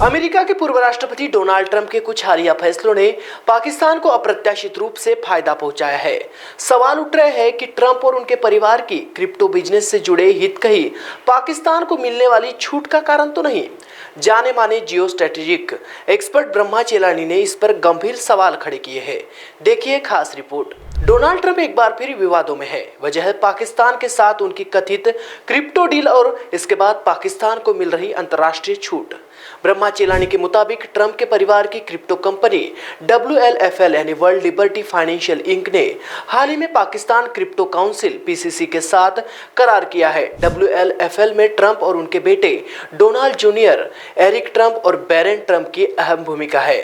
America के पूर्व राष्ट्रपति डोनाल्ड ट्रंप के कुछ हालिया फैसलों ने पाकिस्तान को अप्रत्याशित रूप से फायदा पहुंचाया है। सवाल उठ रहे हैं कि ट्रंप और उनके परिवार की क्रिप्टो बिजनेस से जुड़े हित कहीं पाकिस्तान को मिलने वाली छूट का कारण तो नहीं। जाने माने geo strategic expert Brahma Chelani ने इस पर गंभीर सवाल खड़े किए हैं। देखिए खास रिपोर्ट। डोनाल्ड ट्रंप एक बार फिर विवादों में है। वजह है पाकिस्तान के साथ उनकी कथित क्रिप्टो डील और इसके बाद पाकिस्तान को मिल रही अंतर्राष्ट्रीय छूट। ब्रह्मा चेलानी के मुताबिक ट्रंप के परिवार की क्रिप्टो कंपनी WLFL यानी वर्ल्ड लिबर्टी फाइनेंशियल इंक ने हाल ही में पाकिस्तान क्रिप्टो काउंसिल PCC के साथ करार किया है। WLFL में ट्रंप और उनके बेटे डोनाल्ड जूनियर, एरिक ट्रंप और बैरन ट्रंप की अहम भूमिका है।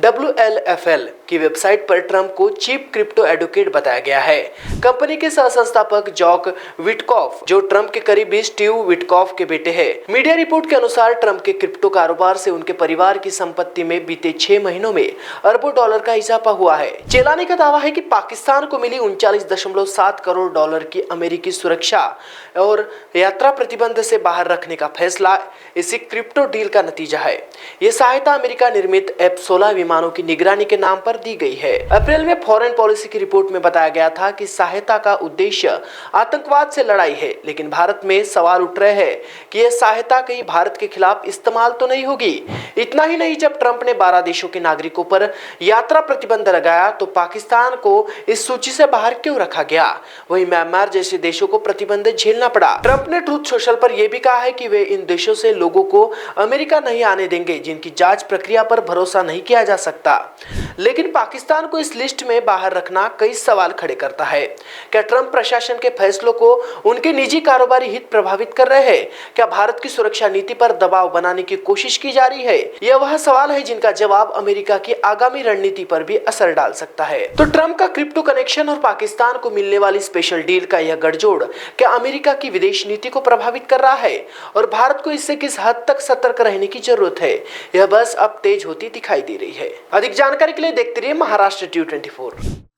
WLFL की वेबसाइट पर ट्रंप को चीफ क्रिप्टो एडवोकेट बताया गया है। कंपनी के सह संस्थापक जॉक विटकॉफ, जो ट्रंप के करीबी स्टीव विटकॉफ के बेटे हैं। मीडिया रिपोर्ट के अनुसार ट्रंप के क्रिप्टो कारोबार से उनके परिवार की संपत्ति में बीते 6 महीनों में अरबों डॉलर का इजाफा हुआ है। चेलानी का दावा है कि पाकिस्तान को मिली 39.7 करोड़ डॉलर की अमेरिकी सुरक्षा और यात्रा प्रतिबंध से बाहर रखने का फैसला इसी क्रिप्टो डील का नतीजा है। ये सहायता अमेरिका निर्मित F-16 विमानों की निगरानी के नाम पर दी गई है। अप्रैल में फॉरेन पॉलिसी की रिपोर्ट में बताया गया था कि सहायता का उद्देश्य आतंकवाद से लड़ाई है, लेकिन भारत में सवाल उठ रहे हैं कि यह सहायता कहीं भारत के खिलाफ इस्तेमाल तो नहीं होगी। इतना ही नहीं, जब ट्रंप ने 12 देशों के नागरिकों पर यात्रा प्रतिबंध लगाया तो पाकिस्तान को इस सूची से बाहर क्यों रखा गया? वहीं म्यांमार जैसे देशों को प्रतिबंध झेलना पड़ा। ट्रंप ने ट्रूथ सोशल पर यह भी कहा है कि वे इन देशों से लोगों को अमेरिका नहीं आने देंगे जिनकी जांच प्रक्रिया पर भरोसा नहीं किया जा सकता। लेकिन पाकिस्तान को इस लिस्ट में बाहर रखना कई सवाल खड़े करता है। क्या ट्रंप प्रशासन के फैसलों को उनके निजी कारोबारी हित प्रभावित कर रहे हैं? क्या भारत की सुरक्षा नीति पर दबाव बनाने की कोशिश की जा रही है? यह वह सवाल है जिनका जवाब अमेरिका की आगामी रणनीति पर भी असर डाल सकता है। तो ट्रंप का क्रिप्टो कनेक्शन और पाकिस्तान को मिलने वाली स्पेशल डील का यह गठजोड़ क्या अमेरिका की विदेश नीति को प्रभावित कर रहा है और भारत को इससे किस हद तक सतर्क रहने की जरूरत है? यह बस अब तेज होती दिखाई दे रही है। अधिक जानकारी के लिए देखते रहिए महाराष्ट्र T24।